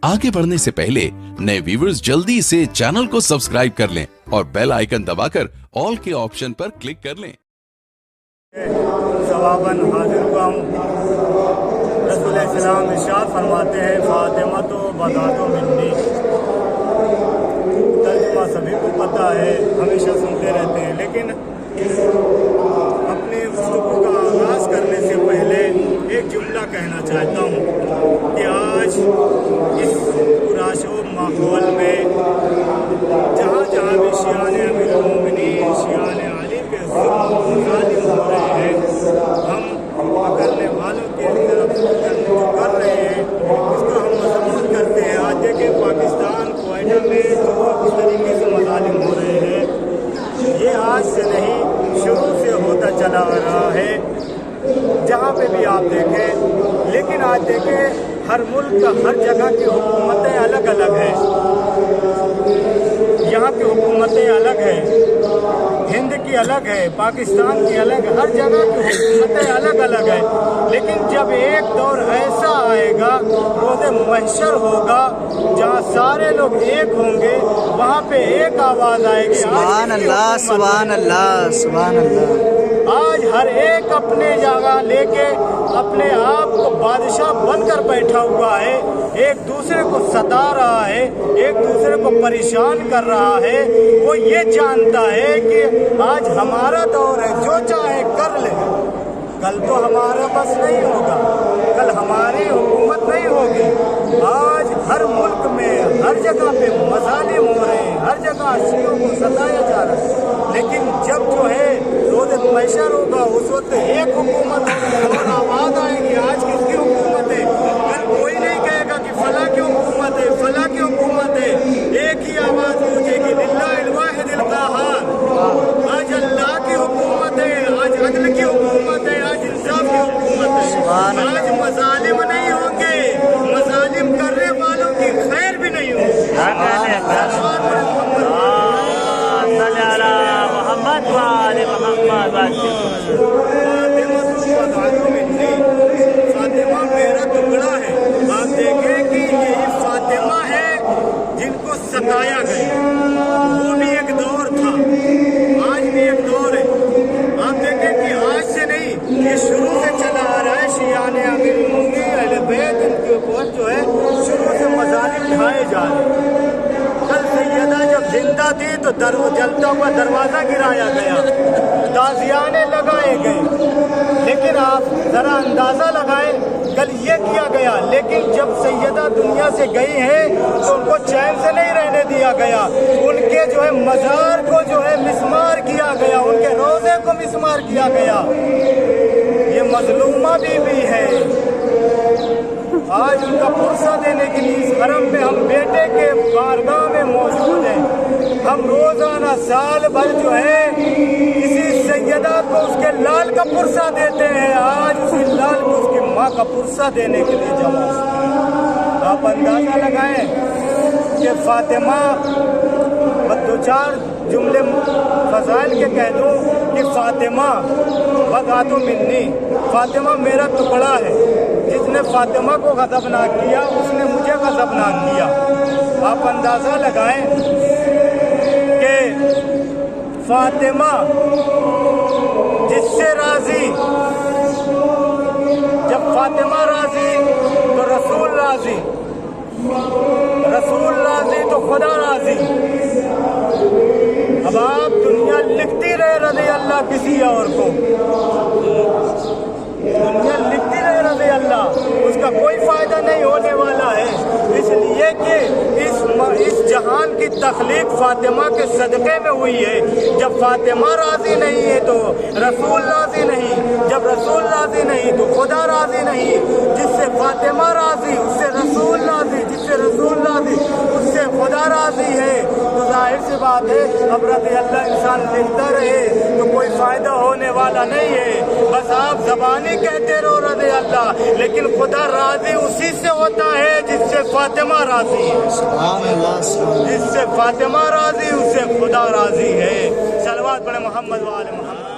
आगे बढ़ने से पहले नए व्यूअर्स जल्दी से चैनल को सब्सक्राइब कर लें और बेल आइकन दबाकर ऑल के ऑप्शन पर क्लिक कर लें। सवाबन हाजिर हुआ हूँ। रसूल इस्लाम इरशाद फरमाते हैं फातिमा तो बदातो मिन्नी। तर्जुमा सभी को पता है, हमेशा सुनते रहते हैं, लेकिन अपने गुफ्तगू का आगाज़ करने से पहले एक जुमला कहना चाहता हूँ कि आज इस पुरशोर माहौल में जहाँ जहाँ भी शियाने अमीर मोमिनीन, शियाने अली के ज़ालिम हो रहे हैं, हम पकड़ने वालों के तरफ जो कर रहे हैं उसका हम मजम्मत करते हैं। आज देखें पाकिस्तान क्वेटा में जो इस तरीके से मज़ालिम हो रहे हैं, ये आज से नहीं शुरू से होता चला आ रहा है, जहाँ पे भी आप देखें। लेकिन आज देखें हर मुल्क का हर जगह की हुकूमतें अलग अलग हैं। यहाँ की हुकूमतें अलग हैं, हिंद की अलग है, पाकिस्तान की अलग है, हर जगह की हुकूमतें अलग अलग है। लेकिन जब एक दौर ऐसा आएगा, रोज़े महशर होगा, जहाँ सारे लोग एक होंगे, वहाँ पे एक आवाज़ आएगी, सुभान अल्लाह, सुभान अल्लाह, सुभान अल्लाह। आज हर एक अपने जगह लेके अपने आप को बादशाह बनकर बैठा हुआ है, एक दूसरे को सता रहा है, एक दूसरे को परेशान कर रहा है। वो ये जानता है कि आज हमारा दौर है, जो चाहे कर ले, कल तो हमारा बस नहीं होगा, कल हमारी हुकूमत नहीं होगी। आज हर मुल्क में हर जगह पे मज़ालिम हो रहे हैं, हर जगह शियों को सताया जा रहा है। लेकिन जब जो है रोज़े महशर होगा, उस वक्त एक हुकूमत होगी और आवाज़ आएगी, आज किसकी हुकूमत है। कल कोई नहीं कहेगा कि फला की हुकूमत है, फला की हुकूमत है। एक ही आवाज़ गूंजेगी, लिल्लाहिल वाहिदिल क़हार। आज अल्लाह की हुकूमत है, आज अदल की हुकूमत है, आज इंसाफ की हुकूमत है। आज मज़ालिम नहीं होंगे, मज़ालिम करने वालों की खैर भी नहीं होगी। फातिमा मेरा टुकड़ा है। आप देखें कि यही फातिमा है जिनको सताया गया। वो भी एक दौर था, आज भी एक दौर है। आप देखें कि आज से नहीं, ये शुरू से चला आ रहा है। शियाने अमीर मोमिनीन अहले बैत, इनके ऊपर जो है शुरू से मज़ालिम ढाए जा रहे हैं। कल सैयदा जब जिंदा थी तो जलता हुआ दरवाज़ा गिराया गया, ताज़ियाने लगाए गए। लेकिन आप ज़रा अंदाज़ा लगाएं, कल ये किया गया। लेकिन जब सैयदा दुनिया से गई है तो उनको चैन से नहीं रहने दिया गया। उनके जो है मज़ार को जो है मिस्मार किया गया, उनके रोज़े को मिस्मार किया गया। ये मजलूमा बीवी है। आज उनका पुरसा देने के लिए इस हरम में हम बेटे के बारगाह में मौजूद हैं। हम रोजाना साल भर जो है किसी सैयदा को उसके लाल का पुरसा देते हैं। आज उसी लाल को उसकी माँ का पुरसा देने के लिए जमा। आप अंदाजा लगाएं कि फातिमा दो चार जुमले फजाइल के कह दूं कि फातिमा बदातो मिन्नी, फातिमा मेरा टुकड़ा है। जिसने फातिमा को गज़बनाक किया उसने मुझे गज़बनाक किया। आप अंदाज़ा लगाएं कि फातिमा जिससे राज़ी, जब फातिमा राज़ी तो रसूल राज़ी, रसूल राज़ी तो खुदा राज़ी। अब आप दुनिया लिखती रहे रज़ी अल्लाह किसी और को, दुनिया लिखती रहे रज़ी अल्लाह, उसका कोई फ़ायदा नहीं होने वाला है। इसलिए कि इस जहान की तख्लीक फातिमा के सदक़े में हुई है। जब फातिमा राज़ी नहीं है तो रसूल राज़ी नहीं, जब रसूल राज़ी नहीं तो खुदा राज़ी नहीं। जिससे फातिमा राज़ी उससे रसूल राज़ी, जिससे रसूल राज़ी उससे खुदा राज़ी है। तो जाहिर सी बात है, अब रज़ी अल्लाह इंसान लिखता रहे तो कोई फ़ायदा होने वाला नहीं है। बस आप ज़बानी कहते रहो रज़ी अल्लाह, लेकिन खुदा राज़ी उसी से होता है जिससे फातिमा राज़ी है। जिससे फातिमा राज़ी उससे खुदा राज़ी है। सलवात पढ़े मोहम्मद वाले मोहम्मद।